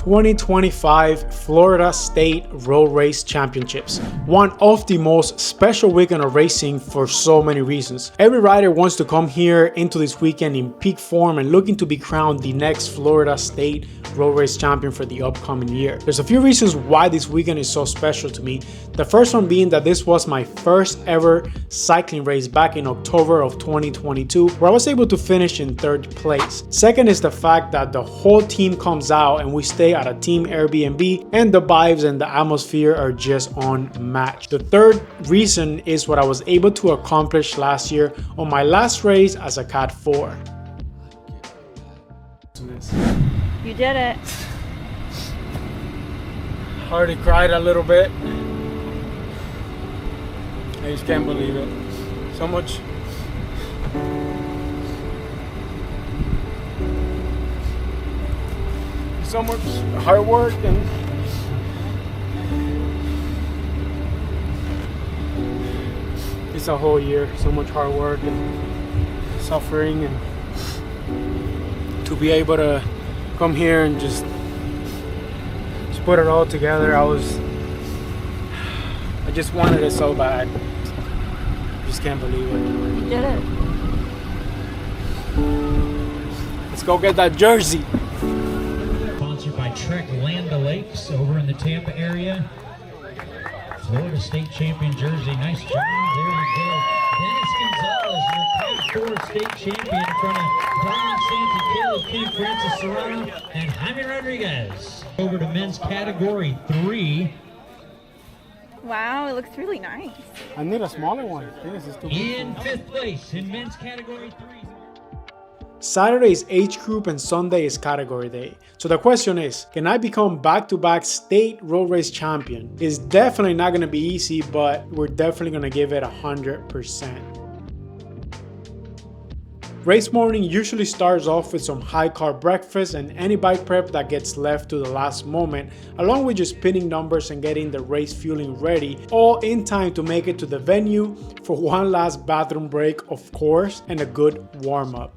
2025 Florida State Road Race Championships. One of the most special weekend of racing for so many reasons. Every rider wants to come here into this weekend in peak form and looking to be crowned the next Florida State Road Race Champion for the upcoming year. There's a few reasons why this weekend is so special to me. The first one being that this was my first ever cycling race back in October of 2022, where I was able to finish in 3rd place. Second is the fact that the whole team comes out and we stay at a team Airbnb, and the vibes and the atmosphere are just unmatched. The third reason is what I was able to accomplish last year on my last race as a Cat 4. You did it. Already cried a little bit. I just can't believe it. So much hard work and it's a whole year. So much hard work and suffering, and to be able to come here and just put it all together. I just wanted it so bad. I just can't believe it. You did it. Let's go get that jersey. Sponsored by Trek Land O'Lakes over in the Tampa area. Florida State Champion jersey. Nice job. There we go. Dennis Gonzalez, your Cat 4 State Champion in front of Brian Santiago, King Francis Serrano, and Jaime Rodriguez. Over to men's category 3. Wow, it looks really nice. I need a smaller one. This is too big. In 5th place in men's category 3. Saturday is age group and Sunday is category day. So the question is, can I become back-to-back state road race champion? It's definitely not going to be easy, but we're definitely going to give it 100%. Race morning usually starts off with some high-carb breakfast and any bike prep that gets left to the last moment, along with just pinning numbers and getting the race fueling ready, all in time to make it to the venue for one last bathroom break, of course, and a good warm-up.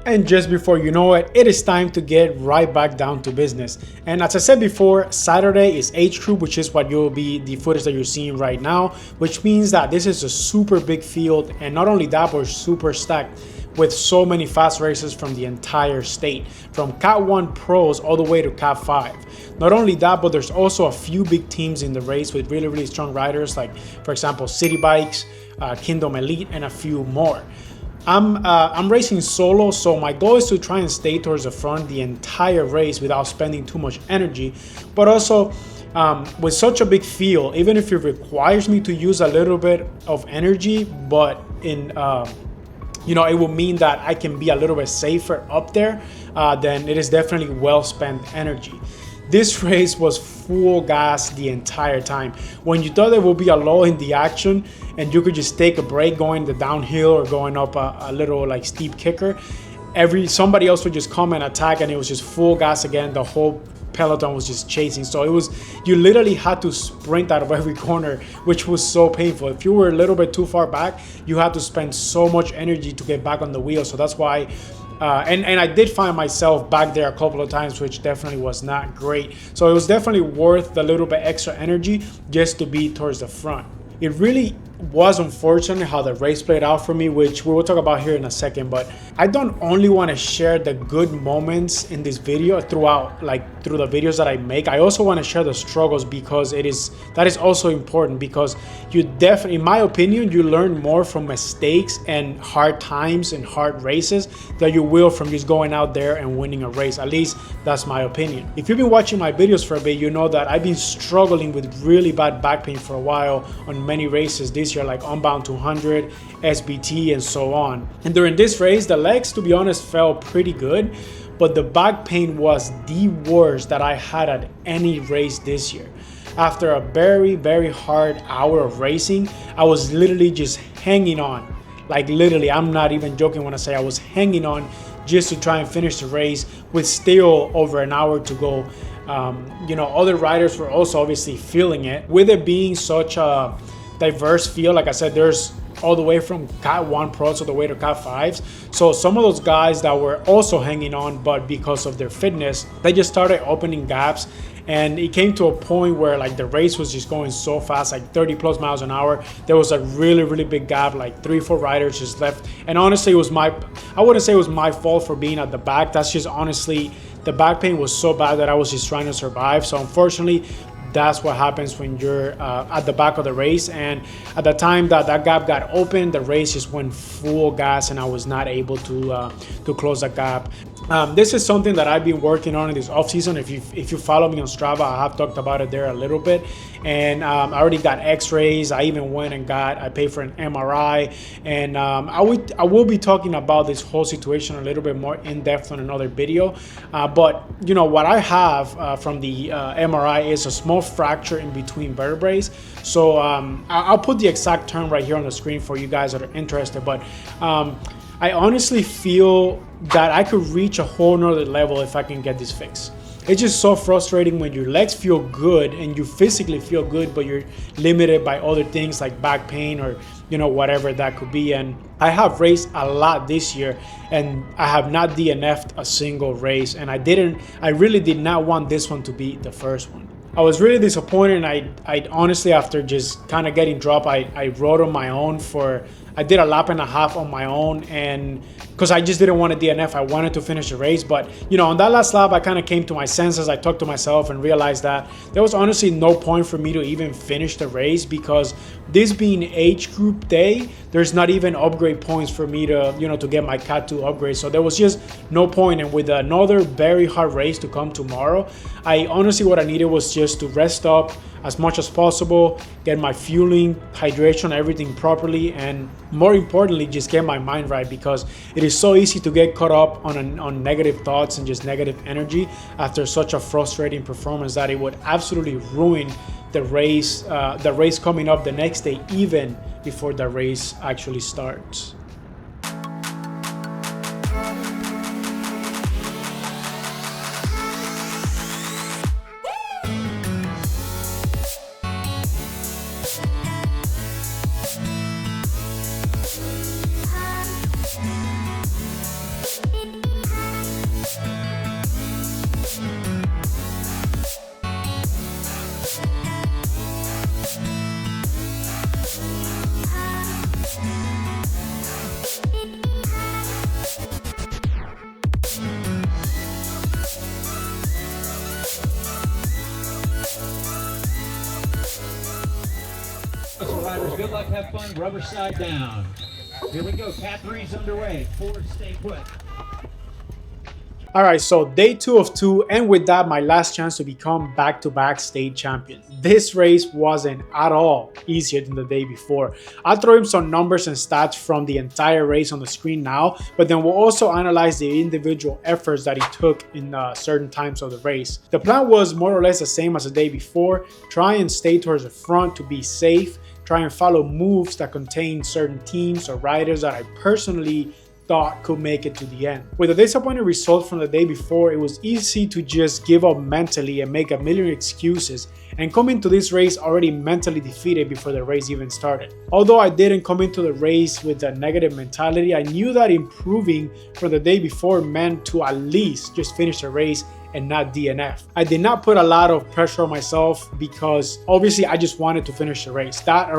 And just before you know it, it is time to get right back down to business. And as I said before, Saturday is age group, which is what will be the footage that you're seeing right now, which means that this is a super big field, and not only that, but super stacked with so many fast races from the entire state, from Cat 1 pros all the way to Cat 5. Not only that, but there's also a few big teams in the race with really strong riders, like for example City Bikes, Kingdom Elite, and a few more. I'm racing solo, so my goal is to try and stay towards the front the entire race without spending too much energy, but also with such a big field, even if it requires me to use a little bit of energy, but in it will mean that I can be a little bit safer up there, then it is definitely well spent energy. This race was full gas the entire time. When you thought there would be a lull in the action and you could just take a break going the downhill or going up a little like steep kicker, somebody else would just come and attack, and it was just full gas again. The whole peloton was just chasing. So you literally had to sprint out of every corner, which was so painful. If you were a little bit too far back, you had to spend so much energy to get back on the wheel. So that's why and I did find myself back there a couple of times, which definitely was not great. So it was definitely worth the little bit extra energy just to be towards the front. It really was unfortunate how the race played out for me, which we will talk about here in a second, but I don't only want to share the good moments in this video through the videos that I make. I also want to share the struggles, because that is also important, because you definitely, in my opinion, you learn more from mistakes and hard times and hard races than you will from just going out there and winning a race. At least that's my opinion. If you've been watching my videos for a bit, you know that I've been struggling with really bad back pain for a while on many races this year, like Unbound 200, SBT, and so on. And during this race, the legs, to be honest, felt pretty good, but the back pain was the worst that I had at any race this year. After a very hard hour of racing, I was literally just hanging on. Like literally, I'm not even joking when I say I was hanging on just to try and finish the race with still over an hour to go. Other riders were also obviously feeling it. With it being such a diverse field. Like I said, there's all the way from Cat 1 Pros all the way to Cat 5s. So some of those guys that were also hanging on, but because of their fitness, they just started opening gaps. And it came to a point where like the race was just going so fast, like 30 plus miles an hour. There was a really big gap, like 3-4 riders just left. And honestly, I wouldn't say it was my fault for being at the back. That's just honestly, the back pain was so bad that I was just trying to survive. So unfortunately, that's what happens when you're at the back of the race. And at the time that gap got open, the race just went full gas and I was not able to close the gap. This is something that I've been working on in this off season. If you follow me on Strava, I have talked about it there a little bit. And I already got X-rays. I even went and I paid for an MRI. And I will be talking about this whole situation a little bit more in depth on another video. But you know what I have from the MRI is a small fracture in between vertebrae. So I'll put the exact term right here on the screen for you guys that are interested. But I honestly feel that I could reach a whole nother level if I can get this fixed. It's just so frustrating when your legs feel good and you physically feel good, but you're limited by other things like back pain or, you know, whatever that could be. And I have raced a lot this year and I have not DNF'd a single race. And I really did not want this one to be the first one. I was really disappointed. I honestly, after just kind of getting dropped, I rode on my own I did a lap and a half on my own, and because I just didn't want to DNF, I wanted to finish the race. But you know, on that last lap, I kind of came to my senses. I talked to myself and realized that there was honestly no point for me to even finish the race, because this being age group day, there's not even upgrade points for me to, you know, to get my Cat 2 upgrade. So there was just no point. And with another very hard race to come tomorrow, I honestly, what I needed was just to rest up as much as possible, get my fueling, hydration, everything properly, and more importantly, just get my mind right, because it is so easy to get caught up on negative thoughts and just negative energy after such a frustrating performance that it would absolutely ruin the race coming up the next day, even before the race actually starts. Riders, good luck, have fun, rubber side down. Here we go, Cat 3's underway, forward, stay put. All right, so day 2 of 2, and with that, my last chance to become back-to-back state champion. This race wasn't at all easier than the day before. I'll throw in some numbers and stats from the entire race on the screen now, but then we'll also analyze the individual efforts that he took in certain times of the race. The plan was more or less the same as the day before: try and stay towards the front to be safe, try and follow moves that contain certain teams or riders that I personally thought could make it to the end. With the disappointing result from the day before, it was easy to just give up mentally and make a million excuses and come into this race already mentally defeated before the race even started. Although I didn't come into the race with a negative mentality, I knew that improving from the day before meant to at least just finish the race and not DNF. I did not put a lot of pressure on myself because obviously I just wanted to finish the race. That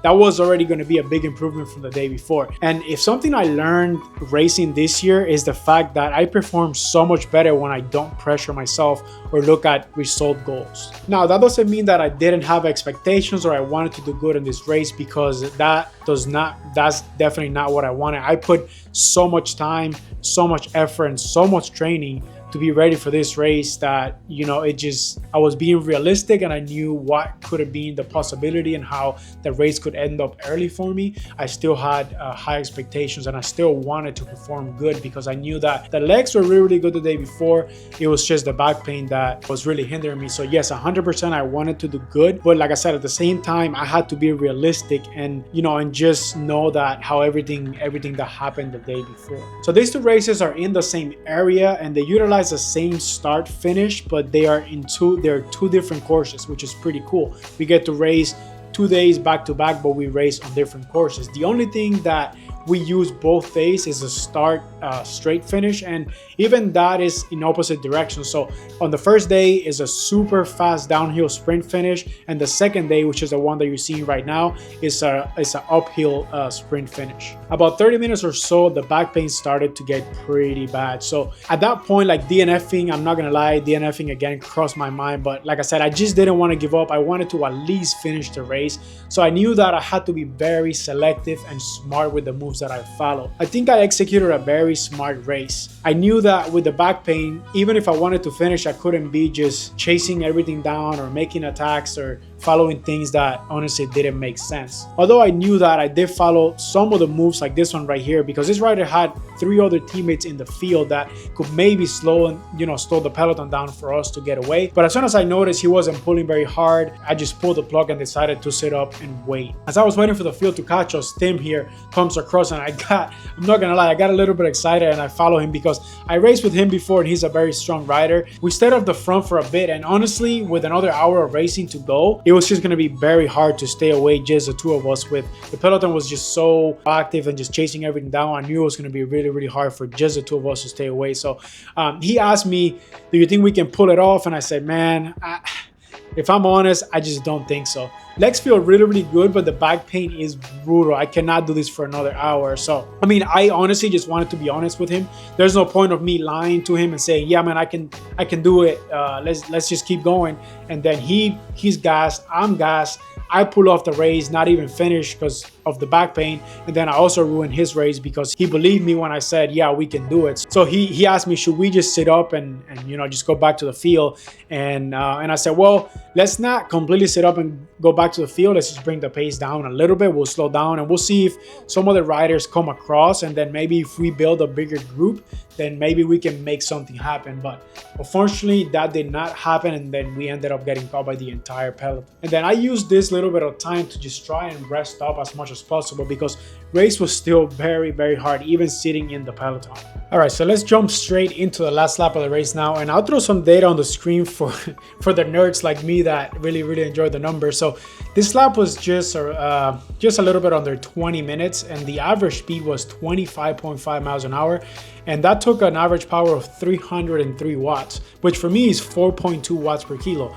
was already going to be a big improvement from the day before. And if something I learned racing this year is the fact that I perform so much better when I don't pressure myself or look at result goals. Now, that doesn't mean that I didn't have expectations or I wanted to do good in this race, because that's definitely not what I wanted. I put so much time, so much effort, and so much training to be ready for this race that, you know, I was being realistic, and I knew what could have been the possibility and how the race could end up early for me. I still had high expectations, and I still wanted to perform good because I knew that the legs were really good the day before. It was just the back pain that was really hindering me. So yes, 100% I wanted to do good, but like I said, at the same time, I had to be realistic and, you know, and just know that how everything that happened the day before. So these two races are in the same area and they utilize the same start finish, but they're two different courses, which is pretty cool. We get to race 2 days back to back, but we raced on different courses. The only thing that we use both days is a start straight finish, and even that is in opposite directions. So on the first day is a super fast downhill sprint finish, and the second day, which is the one that you're seeing right now, is an uphill sprint finish. About 30 minutes or so, the back pain started to get pretty bad. So at that point, like DNFing, I'm not gonna lie, DNFing again crossed my mind, but like I said, I just didn't want to give up. I wanted to at least finish the race. So I knew that I had to be very selective and smart with the moves that I follow. I think I executed a very smart race. I knew that with the back pain, even if I wanted to finish, I couldn't be just chasing everything down or making attacks or following things that honestly didn't make sense. Although I knew that, I did follow some of the moves like this one right here, because this rider had 3 other teammates in the field that could maybe slow the peloton down for us to get away. But as soon as I noticed he wasn't pulling very hard, I just pulled the plug and decided to sit up and wait. As I was waiting for the field to catch us, Tim here comes across, and I'm not gonna lie, I got a little bit excited and I follow him because I raced with him before and he's a very strong rider. We stayed off the front for a bit, and honestly, with another hour of racing to go, it was just gonna be very hard to stay away, just the 2 of us. With the peloton was just so active and just chasing everything down, I knew it was gonna be really hard for just the 2 of us to stay away. So he asked me, do you think we can pull it off? And I said, man, if I'm honest, I just don't think so. Legs feel really good, but the back pain is brutal. I cannot do this for another hour. So, I mean, I honestly just wanted to be honest with him. There's no point of me lying to him and saying, yeah, man, I can do it. Let's just keep going. And then he's gassed, I'm gassed. I pull off the race, not even finish because of the back pain, and then I also ruined his race because he believed me when I said, yeah, we can do it. So he asked me, should we just sit up and just go back to the field? And I said, well, let's not completely sit up and go back to the field. Let's just bring the pace down a little bit. We'll slow down and we'll see if some other riders come across, and then maybe if we build a bigger group, then maybe we can make something happen. But unfortunately, that did not happen, and then we ended up getting caught by the entire peloton. And then I used this little bit of time to just try and rest up as much as possible because race was still very hard, even sitting in the peloton. All right, so let's jump straight into the last lap of the race now, and I'll throw some data on the screen for the nerds like me that really enjoy the numbers. So this lap was just a little bit under 20 minutes, and the average speed was 25.5 miles an hour, and that took an average power of 303 watts, which for me is 4.2 watts per kilo.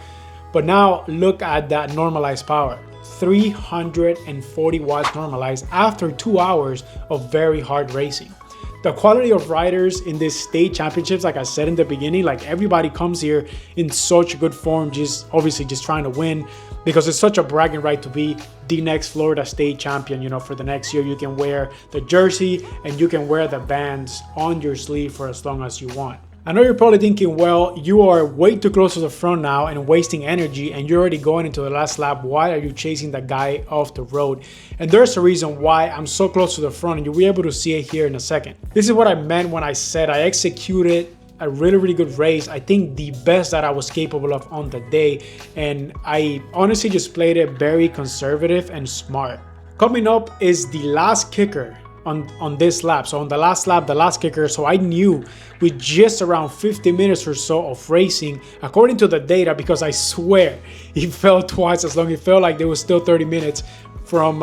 But now look at that normalized power, 340 watts normalized after 2 hours of very hard racing. The quality of riders in this state championships, like I said in the beginning, like everybody comes here in such good form, obviously just trying to win, because it's such a bragging right to be the next Florida state champion. For the next year, you can wear the jersey and you can wear the bands on your sleeve for as long as you want. I know you're probably thinking, well, you are way too close to the front now and wasting energy, and you're already going into the last lap. Why are you chasing that guy off the road? And there's a reason why I'm so close to the front, and you'll be able to see it here in a second. This is what I meant when I said I executed a really good race. I think the best that I was capable of on the day, and I honestly just played it very conservative and smart. Coming up is the last kicker on this lap. So on the last lap, the last kicker, so I knew with just around 50 minutes or so of racing, according to the data, because I swear it felt twice as long. It felt like there was still 30 minutes from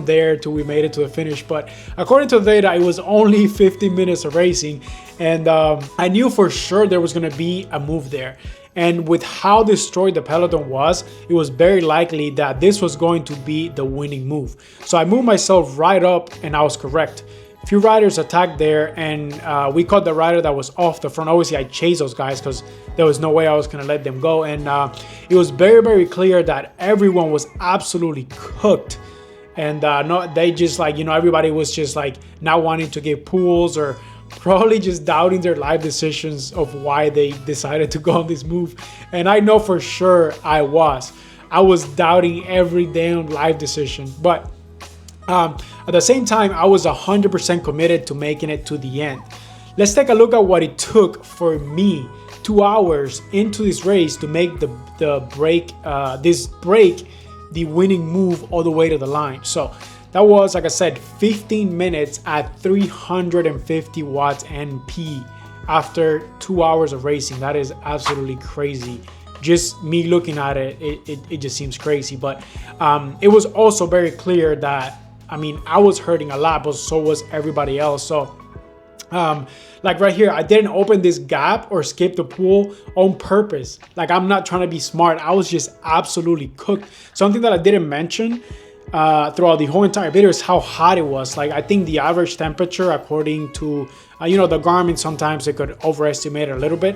there till we made it to the finish. But according to the data, it was only 50 minutes of racing, and I knew for sure there was going to be a move there. And with how destroyed the peloton was, it was very likely that this was going to be the winning move. So I moved myself right up, and I was correct. A few riders attacked there, and we caught the rider that was off the front. Obviously, I chased those guys because there was no way I was going to let them go. And it was very clear that everyone was absolutely cooked. And they just everybody was just like not wanting to give pools, or probably just doubting their life decisions of why they decided to go on this move. And I know for sure I was doubting every damn life decision. But at the same time, I was 100% committed to making it to the end. Let's take a look at what it took for me 2 hours into this race to make this break the winning move all the way to the line. So that was, like I said, 15 minutes at 350 watts NP after 2 hours of racing. That is absolutely crazy. just me looking at it, it just seems crazy. But it was also very clear that, I mean, I was hurting a lot, but so was everybody else. So like right here, I didn't open this gap or skip the pool on purpose. Like, I'm not trying to be smart. I was just absolutely cooked. Something that I didn't mention throughout the whole entire video is how hot it was. Like, I think the average temperature, according to you know, the Garmin, sometimes it could overestimate it a little bit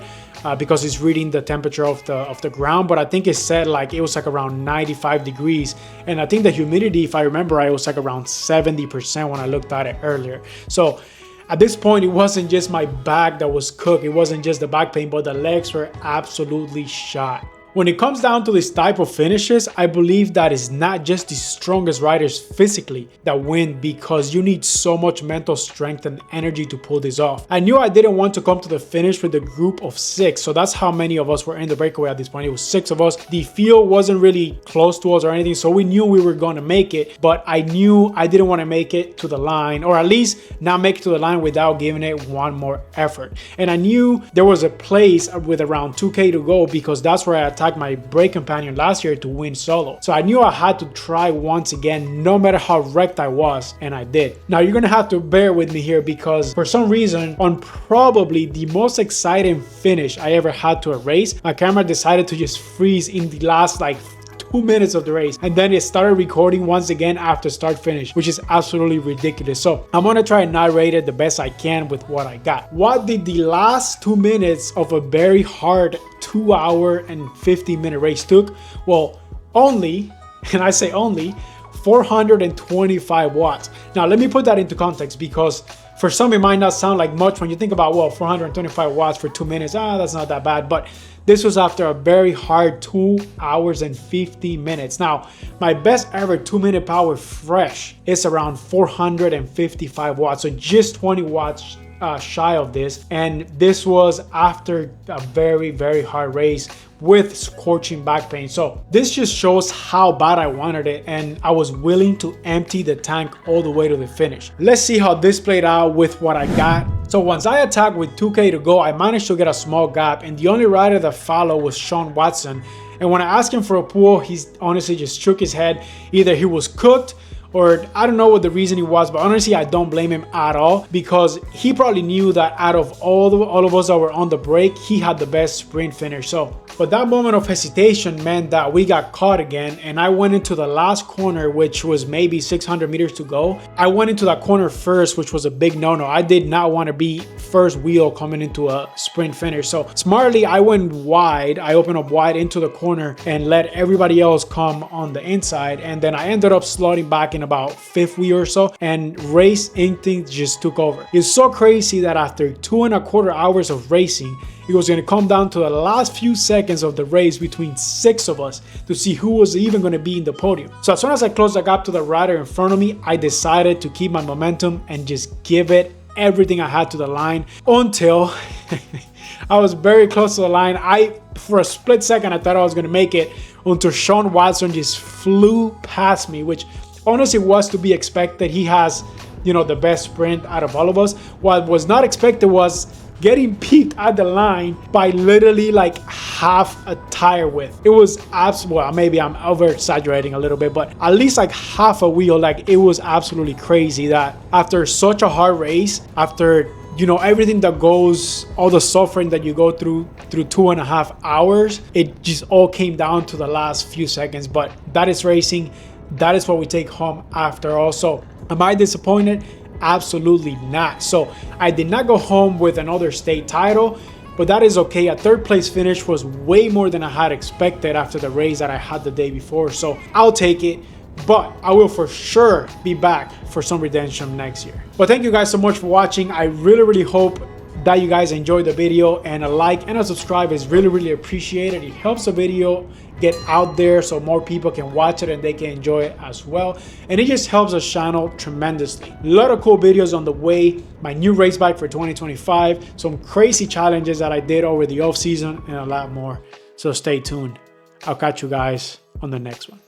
because it's reading the temperature of the ground. But I think it said like it was like around 95 degrees, and I think the humidity, if I remember right, it was like around 70% when I looked at it earlier. So at this point, it wasn't just my back that was cooked. It wasn't just the back pain, but the legs were absolutely shot. When it comes down to this type of finishes, I believe that it's not just the strongest riders physically that win, because you need so much mental strength and energy to pull this off. I knew I didn't want to come to the finish with a group of 6, so that's how many of us were in the breakaway at this point. It was 6 of us. The field wasn't really close to us or anything, so we knew we were going to make it, but I knew I didn't want to make it to the line, or at least not make it to the line without giving it one more effort. And I knew there was a place with around 2K to go, because that's where I attacked my break companion last year to win solo. So I knew I had to try once again, no matter how wrecked I was, and I did. Now you're gonna have to bear with me here, because for some reason, on probably the most exciting finish I ever had to a race, my camera decided to just freeze in the last like 2 minutes of the race, and then it started recording once again after start finish, which is absolutely ridiculous. So I'm gonna try and narrate it the best I can with what I got. What did the last 2 minutes of a very hard 2-hour and 50-minute race took? Well, only, and I say only, 425 watts. Now let me put that into context, because for some it might not sound like much when you think about, well, 425 watts for 2 minutes, that's not that bad. But this was after a very hard 2 hours and 50 minutes. Now, my best ever 2-minute power fresh is around 455 watts. So just 20 watts shy of this. And this was after a very, very hard race with scorching back pain. So this just shows how bad I wanted it, and I was willing to empty the tank all the way to the finish. Let's see how this played out with what I got. So once I attacked with 2K to go, I managed to get a small gap, and the only rider that followed was Sean Watson. And when I asked him for a pool, he honestly just shook his head. Either he was cooked, or I don't know what the reason he was, but honestly, I don't blame him at all, because he probably knew that out of all of us that were on the break, he had the best sprint finish. So, but that moment of hesitation meant that we got caught again, and I went into the last corner, which was maybe 600 meters to go. I went into that corner first, which was a big no-no. I did not want to be first wheel coming into a sprint finish. So smartly, I went wide. I opened up wide into the corner and let everybody else come on the inside. And then I ended up sliding back in about 5th wheel or so, and race instinct just took over. It's so crazy that after 2.25 hours of racing, it was going to come down to the last few seconds of the race between 6 of us to see who was even going to be in the podium. So as soon as I closed the gap to the rider in front of me, I decided to keep my momentum and just give it everything I had to the line until I was very close to the line. For a split second, I thought I was going to make it, until Sean Watson just flew past me, which honestly was to be expected. He has, you know, the best sprint out of all of us. What was not expected was getting peaked at the line by literally like half a tire width. It was absolutely, well, maybe I'm over exaggerating a little bit, but at least like half a wheel. Like, it was absolutely crazy that after such a hard race, after, you know, everything that goes, all the suffering that you go through 2.5 hours, it just all came down to the last few seconds. But that is racing. That is what we take home after all. So am I disappointed? Absolutely not. So I did not go home with another state title, but that is okay. A 3rd place finish was way more than I had expected after the race that I had the day before. So I'll take it, but I will for sure be back for some redemption next year. But thank you guys so much for watching. I really hope that you guys enjoyed the video, and a like and a subscribe is really appreciated. It helps the video get out there so more people can watch it and they can enjoy it as well, and it just helps us channel tremendously. A lot of cool videos on the way, my new race bike for 2025, some crazy challenges that I did over the off season, and a lot more. So stay tuned. I'll catch you guys on the next one.